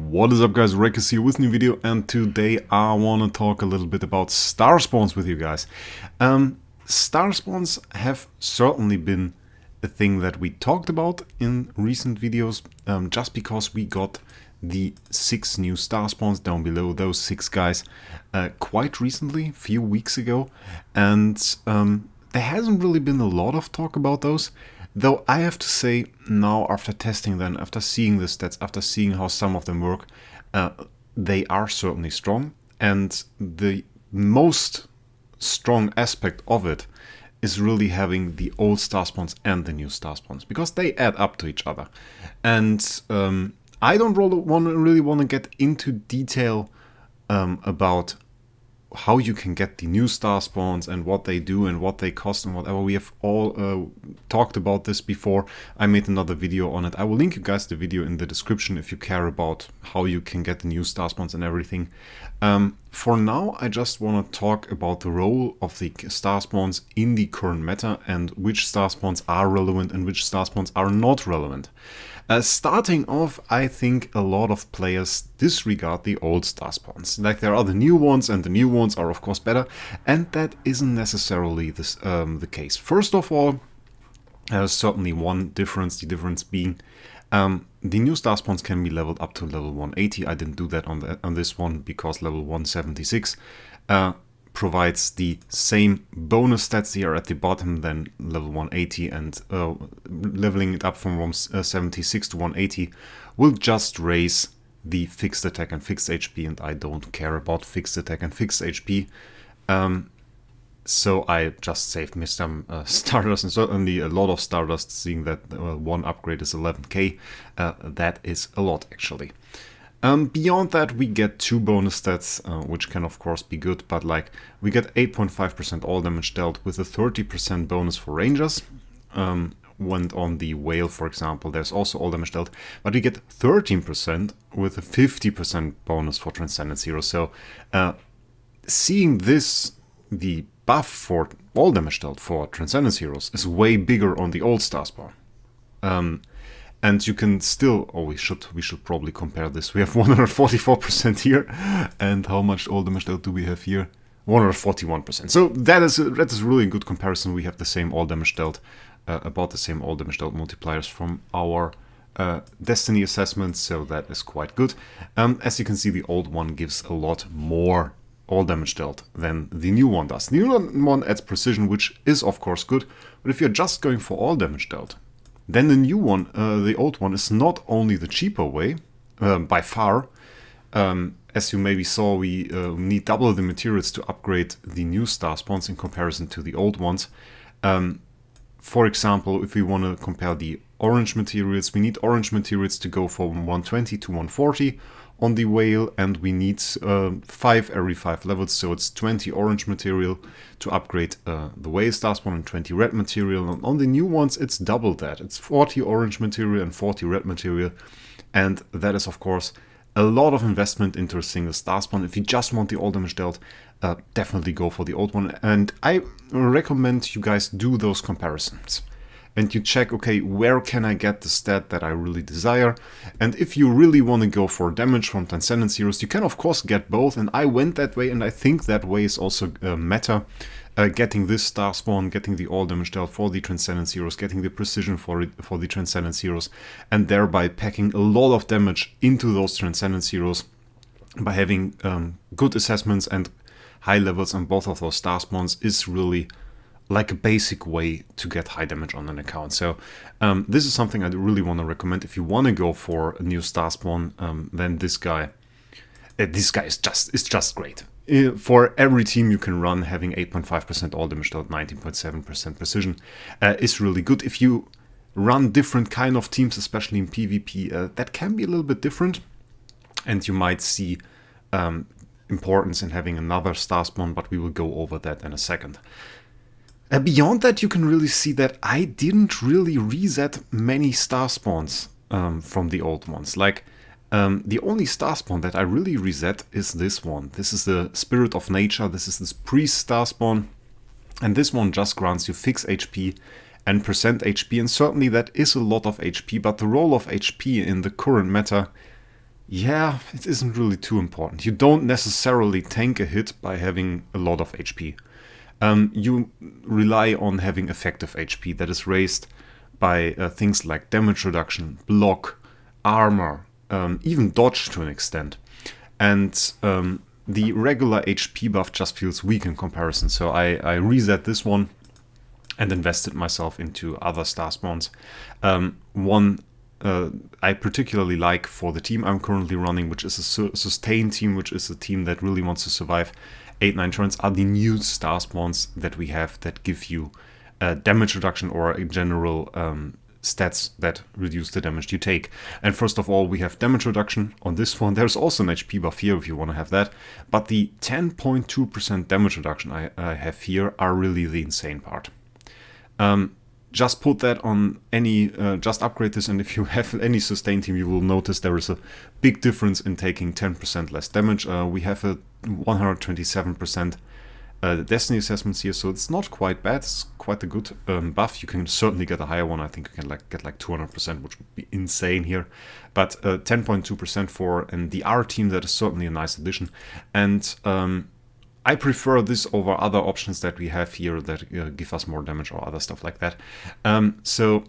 What is up, guys? Rerolls is here with a new video, and today I want to talk a little bit about Starspawns with you guys. Starspawns have certainly been a thing that we talked about in recent videos, just because we got the 6 new Starspawns down below, those 6 guys, quite recently, a few weeks ago, and there hasn't really been a lot of talk about those. Though I have to say now, after testing them, after seeing the stats, after seeing how some of them work, they are certainly strong. And the most strong aspect of it is really having the old Starspawns and the new Starspawns, because they add up to each other. And I don't really want to get into detail about how you can get the new Starspawns and what they do and what they cost and whatever. We have all talked about this before. I made another video on it. I will link you guys the video in the description if you care about how you can get the new Starspawns and everything. For now, I just want to talk about the role of the Starspawns in the current meta and which Starspawns are relevant and which Starspawns are not relevant. Starting off, I think a lot of players disregard the old Starspawns. Like, there are the new ones, and the new ones are of course better, and that isn't necessarily the case. First of all, there's certainly one difference, the difference being the new Starspawns can be leveled up to level 180. I didn't do that on this one because level 176 provides the same bonus stats here at the bottom than level 180, and leveling it up from 176 to 180 will just raise the fixed attack and fixed HP, and I don't care about fixed attack and fixed HP. So I just saved me some Stardust, and certainly a lot of Stardust, seeing that one upgrade is 11k. That is a lot, actually. Beyond that, we get 2 bonus stats, which can of course be good, but like, we get 8.5% all damage dealt with a 30% bonus for rangers. When on the whale, for example, there's also all damage dealt, but we get 13% with a 50% bonus for Transcendence Heroes. So seeing this, the buff for all damage dealt for Transcendence Heroes is way bigger on the old Starspawn. And you can still, we should probably compare this. We have 144% here, and how much all damage dealt do we have here? 141%. So that is really a good comparison. We have the same all damage dealt, about the same all damage dealt multipliers from our Destiny assessments, so that is quite good. As you can see, the old one gives a lot more all damage dealt than the new one does. The new one adds precision, which is of course good, but if you're just going for all damage dealt, then the new one, the old one, is not only the cheaper way, by far. As you maybe saw, we need double the materials to upgrade the new Starspawns in comparison to the old ones. For example, if we want to compare the orange materials, we need orange materials to go from 120 to 140 on the whale, and we need 5 every 5 levels, so it's 20 orange material to upgrade the whale Starspawn and 20 red material. And on the new ones, it's double that. It's 40 orange material and 40 red material, and that is of course a lot of investment into a single Starspawn. If you just want the all damage dealt, definitely go for the old one, and I recommend you guys do those comparisons. And you check, okay, where can I get the stat that I really desire? And if you really want to go for damage from Transcendence Heroes, you can of course get both, and I went that way, and I think that way is also meta. Getting this Starspawn, getting the all damage dealt for the Transcendence Heroes, getting the precision for the Transcendence Heroes, and thereby packing a lot of damage into those Transcendence Heroes by having good assessments and high levels on both of those Starspawns is really like a basic way to get high damage on an account. So this is something I really want to recommend. If you want to go for a new Starspawn, then this guy is just great. For every team you can run, having 8.5% all damage dealt, 19.7% precision is really good. If you run different kind of teams, especially in PvP, that can be a little bit different, and you might see importance in having another Starspawn, but we will go over that in a second. Beyond that, you can really see that I didn't really reset many Starspawns from the old ones. Like, the only Starspawn that I really reset is this one. This is the Spirit of Nature. This is this Priest Starspawn. And this one just grants you fixed HP and percent HP. And certainly that is a lot of HP. But the role of HP in the current meta Yeah, it isn't really too important. You don't necessarily tank a hit by having a lot of HP. You rely on having effective HP that is raised by things like damage reduction, block, armor, even dodge to an extent. And the regular HP buff just feels weak in comparison. So I reset this one and invested myself into other Starspawns. One I particularly like for the team I'm currently running, which is a sustain team, which is a team that really wants to survive 8-9 turns, are the new Starspawns that we have that give you damage reduction or in general stats that reduce the damage you take. And first of all, we have damage reduction on this one. There's also an HP buff here if you want to have that. But the 10.2% damage reduction I have here are really the insane part. Just put that on any, just upgrade this, and if you have any sustain team, you will notice there is a big difference in taking 10% less damage. We have a 127% Destiny assessments here, so it's not quite bad. It's quite a good buff. You can certainly get a higher one. I think you can get like 200%, which would be insane here. But 10.2% for an DR team, that is certainly a nice addition. And I prefer this over other options that we have here that give us more damage or other stuff like that. So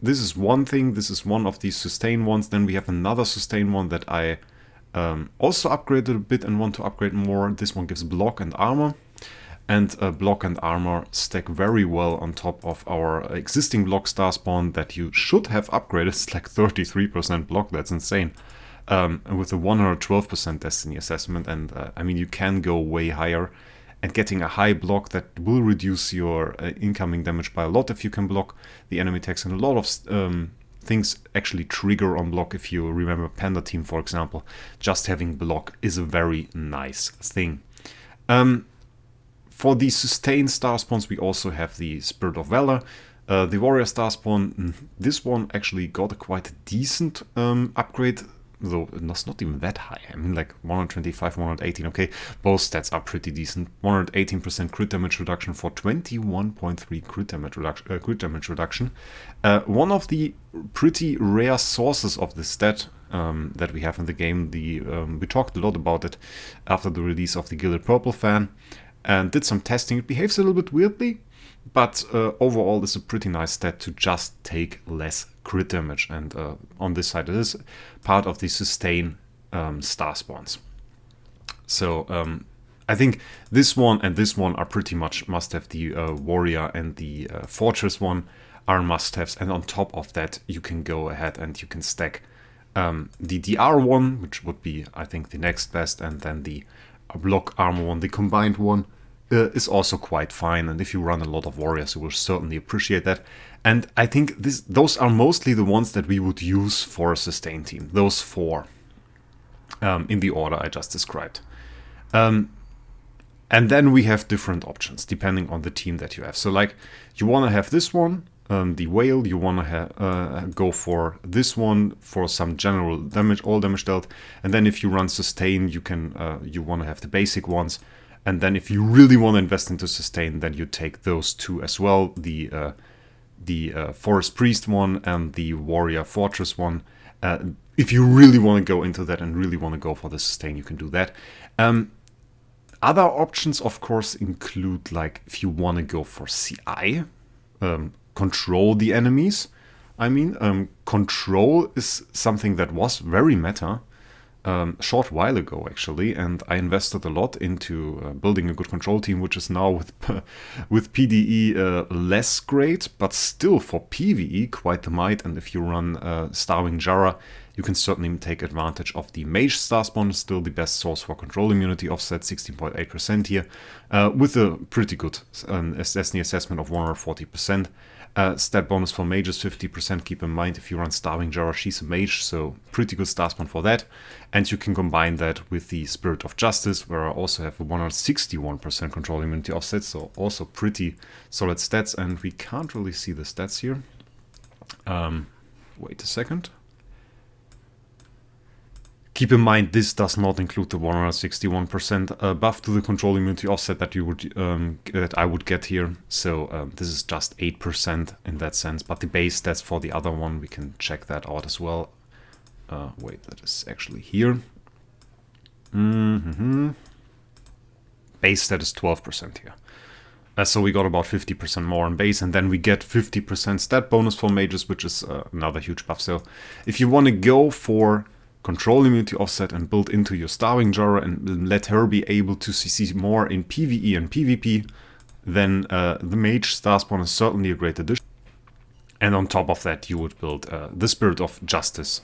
this is one thing. This is one of these sustain ones. Then we have another sustain one that I also upgraded a bit and want to upgrade more. This one gives block and armor. And block and armor stack very well on top of our existing block Starspawn that you should have upgraded. It's like 33% block. That's insane. With a 112% Destiny assessment, and I mean, you can go way higher, and getting a high block that will reduce your incoming damage by a lot if you can block the enemy attacks, and a lot of things actually trigger on block. If you remember Panda Team, for example, just having block is a very nice thing. For the sustained Starspawns, we also have the Spirit of Valor. The Warrior Starspawn, this one actually got a quite decent upgrade, though it's not even that high. I mean, like 125, 118, okay, both stats are pretty decent. 118% crit damage reduction for 21.3 crit damage reduction. One of the pretty rare sources of this stat that we have in the game. We talked a lot about it after the release of the Gilded Purple fan, and did some testing. It behaves a little bit weirdly, but overall it's a pretty nice stat to just take less crit damage, and on this side it is part of the sustain Starspawns. So I think this one and this one are pretty much must-have. The Warrior and the Fortress one are must-haves, and on top of that you can go ahead and you can stack the DR one, which would be, I think, the next best, and then the block armor one. The combined one is also quite fine, and if you run a lot of warriors, you will certainly appreciate that. And I think those are mostly the ones that we would use for a sustain team. Those four, in the order I just described. And then we have different options depending on the team that you have. So like, you want to have this one, the whale, you want to go for this one for some general damage, all damage dealt. And then if you run sustain, you want to have the basic ones. And then if you really want to invest into sustain, then you take those two as well, the Forest Priest one and the Warrior Fortress one. If you really want to go into that and really want to go for the sustain, you can do that. Other options, of course, include, like, if you want to go for CI, control the enemies. I mean, control is something that was very meta a short while ago, actually, and I invested a lot into building a good control team, which is now with PvE less great, but still for PvE quite the might. And if you run Starving Jara, you can certainly take advantage of the Mage Starspawn, still the best source for control immunity, offset 16.8% here, with a pretty good Destiny assessment of 140%. Stat bonus for mages 50%. Keep in mind, if you run Starving Jara, she's a mage, so pretty good Starspawn for that. And you can combine that with the Spirit of Justice, where I also have a 161% control immunity offset, so also pretty solid stats. And we can't really see the stats here. Wait a second. Keep in mind, this does not include the 161% buff to the control immunity offset that you would that I would get here. So this is just 8% in that sense. But the base stats for the other one, we can check that out as well. Wait, that is actually here. Base stat is 12% here. So we got about 50% more on base, and then we get 50% stat bonus for mages, which is another huge buff. So if you want to go for control immunity offset and build into your Starving Jara and let her be able to CC more in PvE and PvP, then the Mage Starspawn is certainly a great addition. And on top of that, you would build the Spirit of Justice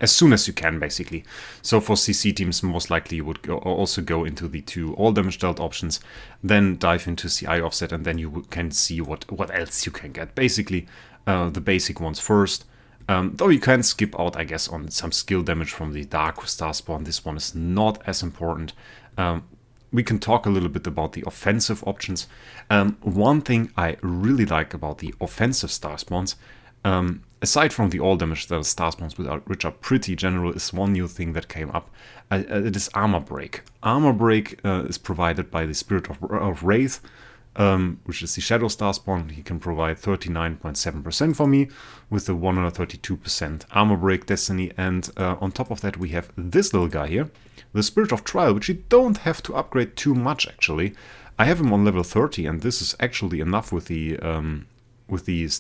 as soon as you can, basically. So for CC teams, most likely you would also go into the 2 all damage dealt options, then dive into CI offset, and then you can see what else you can get. Basically, the basic ones first. Though you can skip out, I guess, on some skill damage from the Dark Starspawn. This one is not as important. We can talk a little bit about the offensive options. One thing I really like about the offensive Starspawns, aside from the all damage dealt Starspawns, which are pretty general, is one new thing that came up. It is Armor Break. Armor Break is provided by the Spirit of Wraec, which is the Shadow Starspawn. He can provide 39.7% for me with the 132% Armor Break Destiny. And on top of that, we have this little guy here, the Spirit of Trial, which you don't have to upgrade too much, actually. I have him on level 30, and this is actually enough with the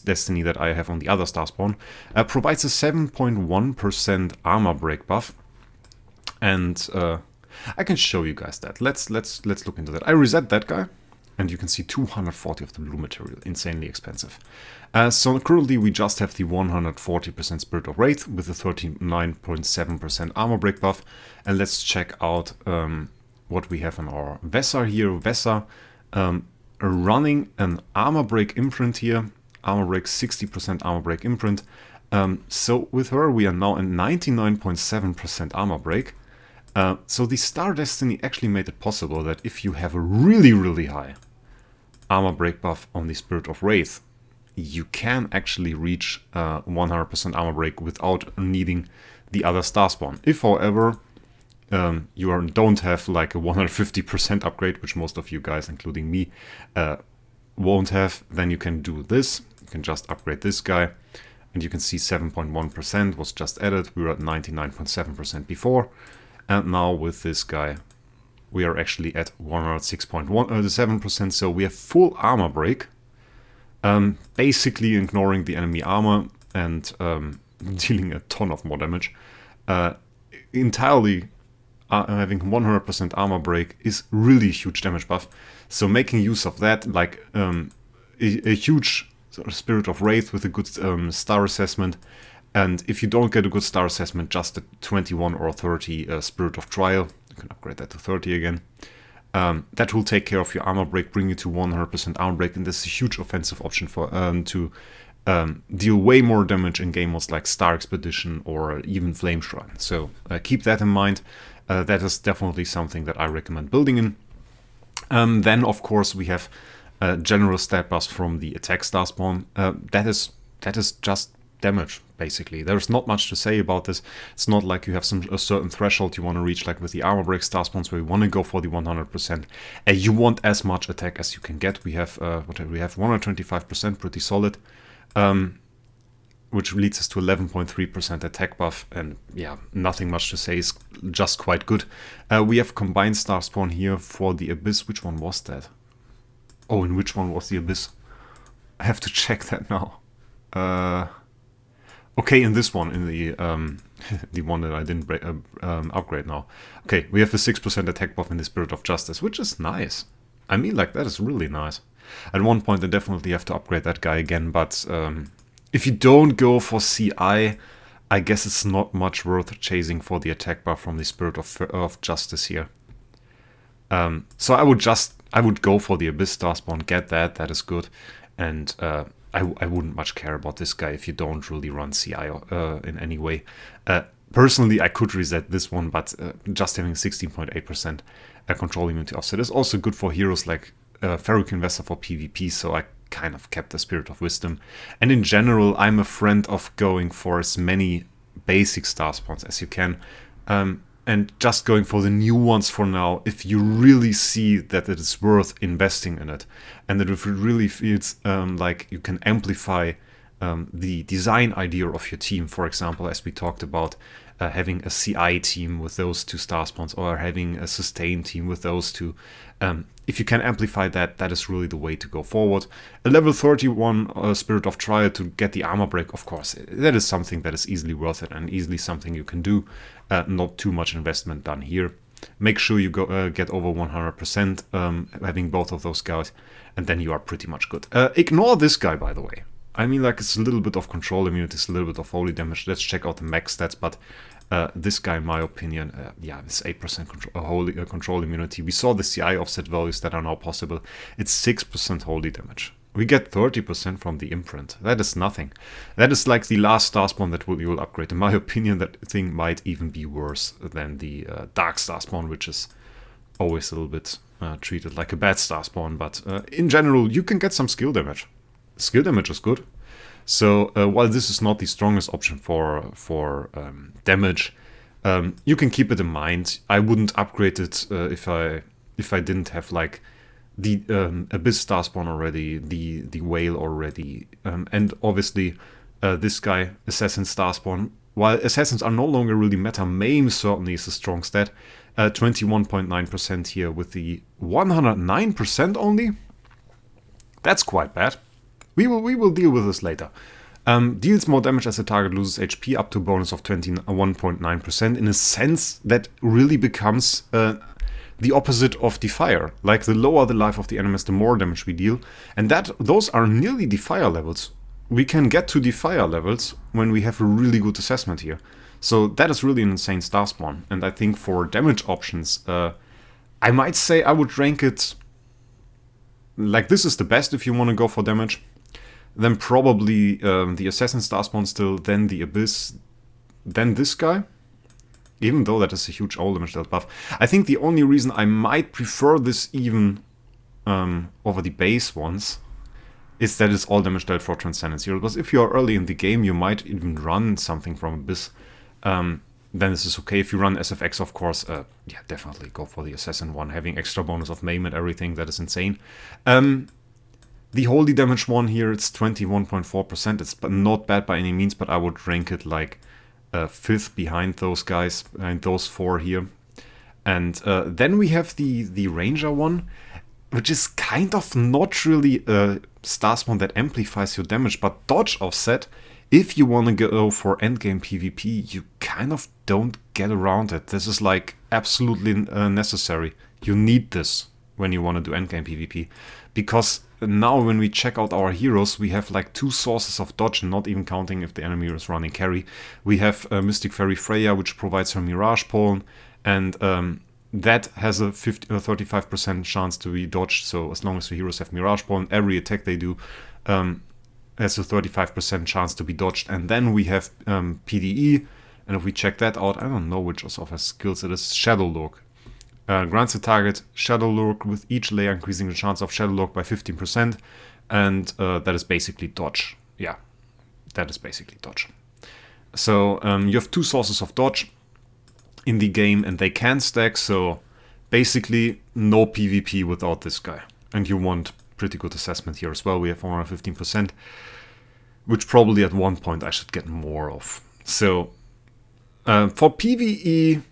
Destiny that I have on the other Starspawn. Provides a 7.1% Armor Break buff. And I can show you guys that. Let's look into that. I reset that guy, and you can see 240 of the blue material, insanely expensive. So currently we just have the 140% Spirit of Wraith with the 39.7% Armor Break buff. And let's check out what we have in our Vesa here. Vesa running an Armor Break imprint here. Armor Break 60% Armor Break imprint. So with her we are now at 99.7% Armor Break. So the Star Destiny actually made it possible that if you have a really high Armor Break buff on the Spirit of Wraith, you can actually reach 100% Armor Break without needing the other Starspawn. If, however, you don't have like a 150% upgrade, which most of you guys, including me, won't have, then you can do this. You can just upgrade this guy, and you can see 7.1% was just added. We were at 99.7% before. And now with this guy, we are actually at 106.7%, so we have full Armor Break, basically ignoring the enemy armor and dealing a ton of more damage. Entirely having 100% Armor Break is really a huge damage buff, so making use of that, like a huge sort of Spirit of Wraith with a good star assessment. And if you don't get a good star assessment, just a 21 or 30 Spirit of Trial. You can upgrade that to 30 again. That will take care of your Armor Break, bring you to 100% Armor Break, and this is a huge offensive option for to deal way more damage in game modes like Star Expedition or even Flame Shrine. So keep that in mind. That is definitely something that I recommend building in. Then, of course, we have general stat buffs from the Attack Starspawn. That is just damage, basically. There's not much to say about this. It's not like you have a certain threshold you want to reach, like with the Armor Break Starspawns, where you want to go for the 100%. You want as much attack as you can get. We have 125%, pretty solid, which leads us to 11.3% attack buff, and yeah, nothing much to say. It's just quite good. We have combined Starspawn here for the Abyss. Which one was that? Oh, and which one was the Abyss? I have to check that now. Okay, in this one, in the the one that I didn't upgrade now. Okay, we have a 6% attack buff in the Spirit of Justice, which is nice. I mean, like, that is really nice. At one point, I definitely have to upgrade that guy again, but if you don't go for CI, I guess it's not much worth chasing for the attack buff from the Spirit of Justice here. So I would go for the Abyss Starspawn, get that. That is good, and I wouldn't much care about this guy if you don't really run CI in any way. Personally, I could reset this one, but just having 16.8% control immunity offset is also good for heroes like Feruc Investor for PvP, so I kind of kept the Spirit of Wisdom. And in general, I'm a friend of going for as many basic Starspawns as you can, and just going for the new ones for now if you really see that it is worth investing in it, and that if it really feels like you can amplify the design idea of your team, for example, as we talked about having a CI team with those 2 Starspawns, or having a sustain team with those 2. If you can amplify that, that is really the way to go forward. A level 31 Spirit of Trial to get the armor break, of course, that is something that is easily worth it and easily something you can do. Not too much investment done here. Make sure you get over 100%, having both of those guys, and then you are pretty much good. Ignore this guy, by the way. I mean, like, it's a little bit of control immunity, it's a little bit of holy damage. Let's check out the max stats, but this guy, in my opinion, yeah, it's 8% holy control immunity. We saw the CI offset values that are now possible. It's 6% holy damage. We get 30% from the imprint. That is nothing. That is like the last Starspawn that you will upgrade. In my opinion, that thing might even be worse than the Dark Starspawn, which is always a little bit treated like a bad Starspawn. But in general, you can get some skill damage. Skill damage is good. So while this is not the strongest option for damage, you can keep it in mind. I wouldn't upgrade it if I didn't have like the Abyss Starspawn already, the Whale already, and obviously this guy, Assassin Starspawn. While Assassins are no longer really meta, Maim certainly is a strong stat. 21.9% here with the 109% only. That's quite bad. We will deal with this later. Deals more damage as the target loses HP up to a bonus of 21.9%, in a sense that really becomes the opposite of Defier. Like, the lower the life of the enemies, the more damage we deal. And those are nearly Defier levels. We can get to Defier levels when we have a really good assessment here. So that is really an insane Starspawn. And I think for damage options, I might say I would rank it like this is the best if you want to go for damage. Then probably the Assassin Starspawn still, then the Abyss, then this guy. Even though that is a huge all damage dealt buff. I think the only reason I might prefer this even over the base ones is that it's all damage dealt for Transcendence Hero. Because if you are early in the game, you might even run something from Abyss. Then this is okay. If you run SFX, of course, yeah, definitely go for the Assassin one. Having extra bonus of Maim and everything, that is insane. The holy damage one here, it's 21.4%. It's not bad by any means, but I would rank it like 5th behind those guys, behind those 4 here. And then we have the Ranger one, which is kind of not really a Starspawn that amplifies your damage, but dodge offset. If you want to go for endgame PvP, you kind of don't get around it. This is like absolutely necessary. You need this when you want to do endgame PvP. Because now when we check out our heroes, we have like 2 sources of dodge, not even counting if the enemy is running carry. We have Mystic Fairy Freya, which provides her Mirage Pollen, and that has a 35% chance to be dodged. So as long as the heroes have Mirage Pollen, every attack they do has a 35% chance to be dodged. And then we have PDE, and if we check that out, I don't know which of her skills it is, Shadow Lurk. Grants the target Shadow Lurk with each layer, increasing the chance of Shadow Lurk by 15%, and that is basically dodge. Yeah, that is basically dodge. So you have 2 sources of dodge in the game, and they can stack, so basically no PvP without this guy. And you want pretty good assessment here as well. We have 115%, which probably at one point I should get more of. So for PvE,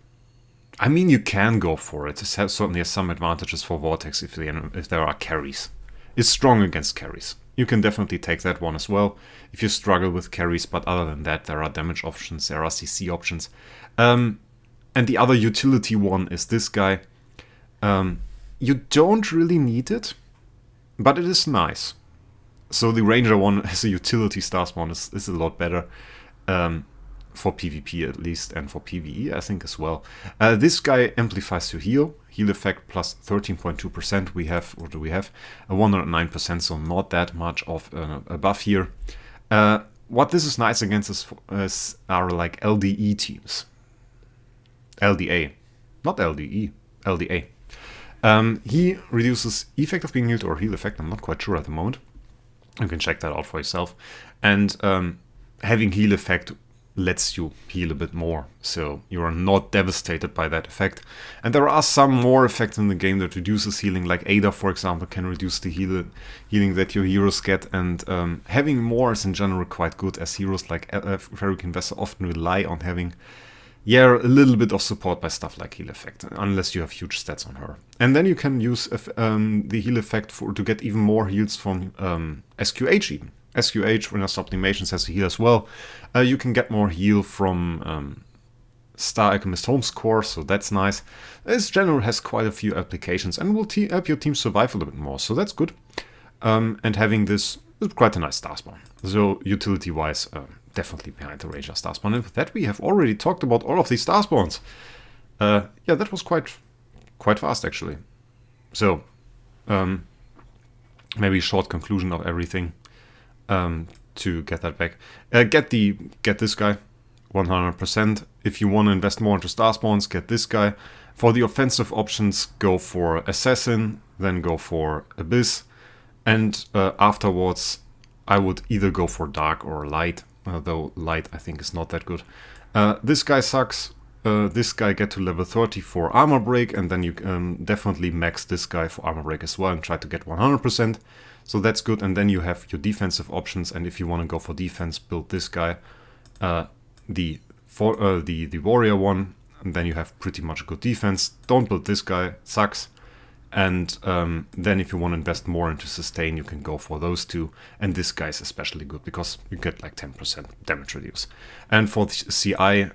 I mean, you can go for it. It certainly has some advantages for Vortex if there are carries. It's strong against carries. You can definitely take that one as well if you struggle with carries, but other than that, there are damage options, there are CC options. And the other utility one is this guy. You don't really need it, but it is nice. So the Ranger one as a utility Starspawn is a lot better. For PvP at least, and for PvE I think as well. This guy amplifies your heal effect plus 13.2%. We have, what do we have? A 109%, so not that much of a buff here. What this is nice against is are like LDE teams. LDA, not LDE, LDA. He reduces effect of being healed or heal effect, I'm not quite sure at the moment. You can check that out for yourself. And having heal effect lets you heal a bit more, so you are not devastated by that effect. And there are some more effects in the game that reduces healing, like Ada, for example, can reduce the healing that your heroes get, and having more is in general quite good, as heroes like Ferric Investor often rely on having yeah, a little bit of support by stuff like heal effect, unless you have huge stats on her. And then you can use the heal effect to get even more heals from SQH even. SQH, when Sublimations, has a heal as well. You can get more heal from Star Alchemist Holmes core, so that's nice. This general has quite a few applications and will help your team survive a little bit more, so that's good. And having this is quite a nice Starspawn. So utility-wise, definitely behind the Ranger Starspawn. And with that, we have already talked about all of these Starspawns. Yeah, that was quite fast actually. So maybe a short conclusion of everything to get that back. Get this guy. 100%. If you want to invest more into Starspawns, get this guy. For the offensive options, go for Assassin, then go for Abyss. And afterwards, I would either go for Dark or Light, though Light I think is not that good. This guy sucks. This guy get to level 30 for Armor Break, and then you definitely max this guy for Armor Break as well and try to get 100%. So that's good, and then you have your defensive options, and if you want to go for defense, build this guy. The warrior one, and then you have pretty much good defense. Don't build this guy, sucks. And then if you want to invest more into sustain, you can go for those two. And this guy is especially good because you get like 10% damage reduce. And for the CI,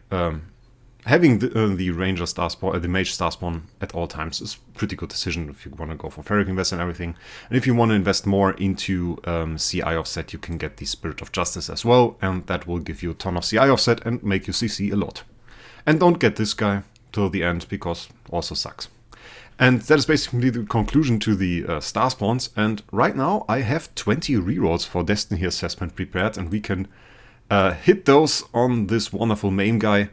having the Ranger Starspawn, the Mage Starspawn at all times is a pretty good decision if you want to go for Ferric Invest and everything. And if you want to invest more into CI offset, you can get the Spirit of Justice as well, and that will give you a ton of CI offset and make you CC a lot. And don't get this guy till the end because also sucks. And that is basically the conclusion to the Starspawns. And right now I have 20 rerolls for Destiny Assessment prepared, and we can hit those on this wonderful MAME guy.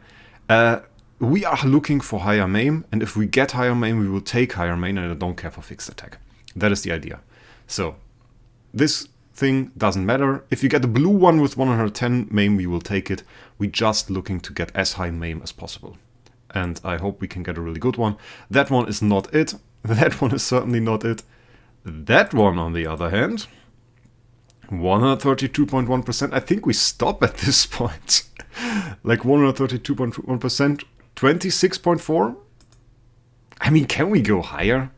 We are looking for higher MAME, and if we get higher MAME, we will take higher MAME, and I don't care for fixed attack. That is the idea. So, this thing doesn't matter. If you get the blue one with 110 MAME, we will take it. We're just looking to get as high MAME as possible. And I hope we can get a really good one. That one is not it. That one is certainly not it. That one, on the other hand, 132.1%. I think we stop at this point. Like 132.1%, 26.4. I mean, can we go higher?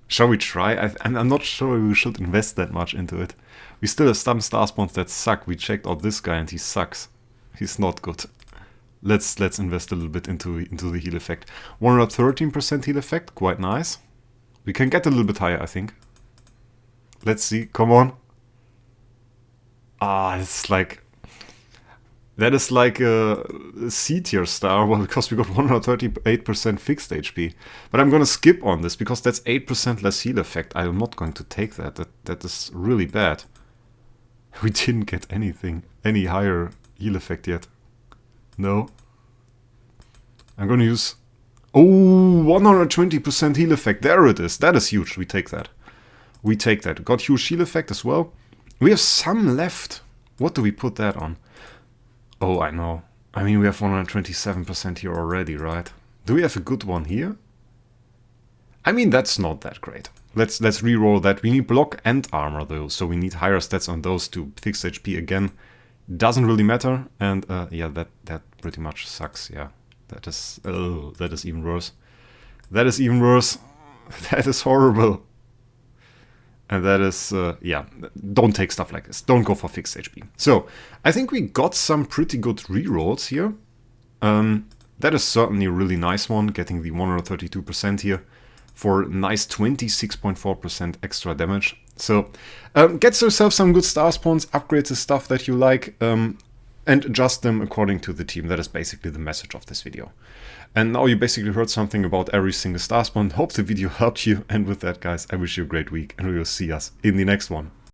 Shall we try? I'm not sure we should invest that much into it. We still have some Starspawns that suck. We checked out this guy and he sucks. He's not good. Let's invest a little bit into the heal effect. 113% heal effect, quite nice. We can get a little bit higher, I think. Let's see, come on. It's like... That is like a C tier star, well, because we got 138% fixed HP. But I'm gonna skip on this, because that's 8% less heal effect. I'm not going to take that. That is really bad. We didn't get any higher heal effect yet. No. I'm gonna use... Oh, 120% heal effect. There it is. That is huge. We take that. We take that. Got huge heal effect as well. We have some left. What do we put that on? Oh, I know. I mean, we have 127% here already, right? Do we have a good one here? I mean, that's not that great. Let's reroll that. We need block and armor though, so we need higher stats on those to fix HP again. Doesn't really matter, and yeah, that pretty much sucks. Yeah, that is even worse. That is even worse. That is horrible. And that is, yeah, don't take stuff like this. Don't go for fixed HP. So, I think we got some pretty good rerolls here. That is certainly a really nice one, getting the 132% here for nice 26.4% extra damage. So, get yourself some good Starspawns, upgrade the stuff that you like, and adjust them according to the team. That is basically the message of this video. And now you basically heard something about every single Starspawn. Hope the video helped you. And with that, guys, I wish you a great week, and we will see us in the next one.